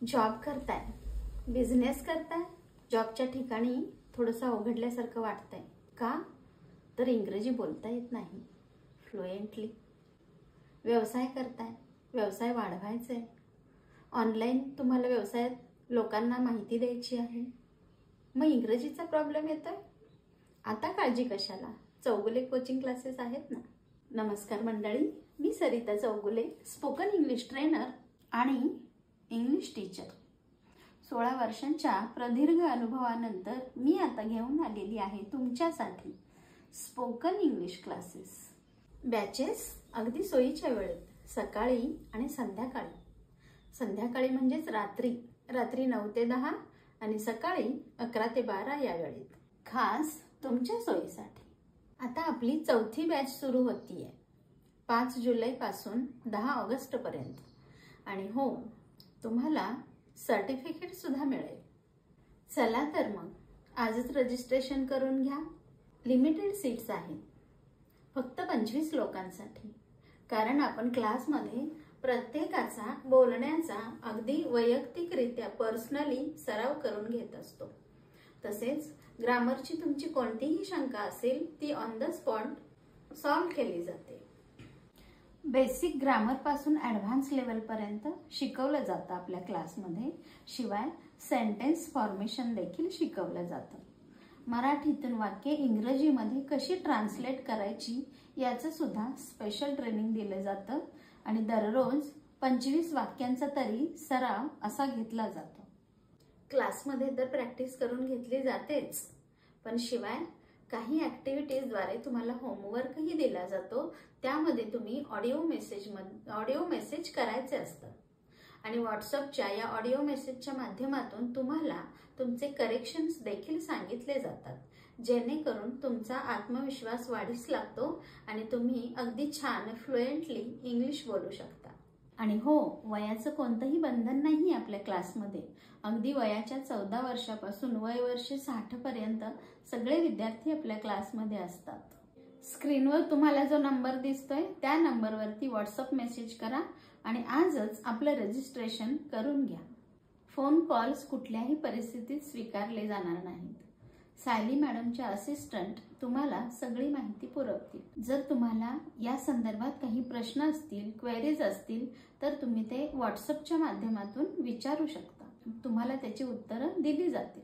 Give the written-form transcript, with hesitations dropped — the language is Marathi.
जॉब करताय, बिझनेस करताय, जॉबच्या ठिकाणी थोडंसं अवघडल्यासारखं वाटतंय का? तर इंग्रजी बोलता येत नाही फ्लुएंटली. व्यवसाय करताय, व्यवसाय वाढवायचा आहे, ऑनलाईन तुम्हाला व्यवसायात लोकांना माहिती द्यायची आहे, मग इंग्रजीचा प्रॉब्लेम येतोय. आता काळजी कशाला, चौगुले कोचिंग क्लासेस आहेत ना. नमस्कार मंडळी, मी Sarita Chougule, spoken English trainer आणि इंग्लिश टीचर. 16 वर्षांच्या प्रदीर्घ अनुभवानंतर मी आता घेऊन आलेली आहे तुमच्यासाठी स्पोकन इंग्लिश क्लासेस. बॅचेस अगदी सोयीच्या वेळेत, सकाळी आणि संध्याकाळी. संध्याकाळी म्हणजेच रात्री 9 ते 10 आणि सकाळी 11 ते 12 या वेळेत, खास तुमच्या सोयीसाठी. आता आपली 4थी बॅच सुरू होतीये 5 जुलै पासून 10 ऑगस्ट पर्यंत. आणि हो, तुम्हाला सर्टिफिकेट सुद्धा मिळेल. चला तर मग आजच रजिस्ट्रेशन करून घ्या. लिमिटेड सीट्स आहेत, फक्त 25 लोकांसाठी. कारण आपण क्लासमध्ये प्रत्येकाचा बोलण्याचा अगदी वैयक्तिकरित्या पर्सनली सराव करून घेत असतो. तसेच ग्रामरची तुमची कोणतीही शंका असेल ती ऑन द स्पॉट सॉल्व्ह केली जाते. बेसिक ग्रामर पासून ॲडव्हान्स लेवल पर्यंत शिकवलं जातं आपल्या क्लासमध्ये. शिवाय सेंटेन्स फॉर्मेशन देखील शिकवलं जातं. मराठीतून वाक्य इंग्रजीमध्ये कशी ट्रान्सलेट करायची याचं सुद्धा स्पेशल ट्रेनिंग दिलं जातं. आणि दररोज 25 वाक्यांचा तरी सराव असा घेतला जातो. क्लासमध्ये तर प्रॅक्टिस करून घेतली जातेच, पण शिवाय काही ऍक्टिव्हिटीजद्वारे तुम्हाला होमवर्कही दिला जातो. त्यामध्ये तुम्ही ऑडिओ मेसेज करायचे असतात आणि व्हॉट्सअपच्या या ऑडिओ मेसेजच्या माध्यमातून तुम्हाला तुमचे करेक्शन्स देखील सांगितले जातात, जेणेकरून तुमचा आत्मविश्वास वाढीस लागतो आणि तुम्ही अगदी छान फ्लुएंटली इंग्लिश बोलू शकता. आणि हो, वयाचं कोणतंही बंधन नाही आपल्या क्लासमध्ये. अगदी वयाच्या 14 वर्षापासून वय वर्ष 60 पर्यंत सगळे विद्यार्थी आपल्या क्लासमध्ये असतात. स्क्रीनवर तुम्हाला जो नंबर दिसतोय त्या नंबरवरती व्हॉट्सअप मेसेज करा आणि आजच आपलं रजिस्ट्रेशन करून घ्या. फोन कॉल्स कुठल्याही परिस्थितीत स्वीकारले जाणार नाहीत. सायली मॅडमच्या असिस्टंट तुम्हाला सगळी माहिती पुरवतील. जर तुम्हाला या संदर्भात काही प्रश्न असतील, क्वेरीज असतील, तर तुम्ही ते व्हॉट्सअपच्या माध्यमातून विचारू शकता. तुम्हाला त्याची उत्तरं दिली जातील.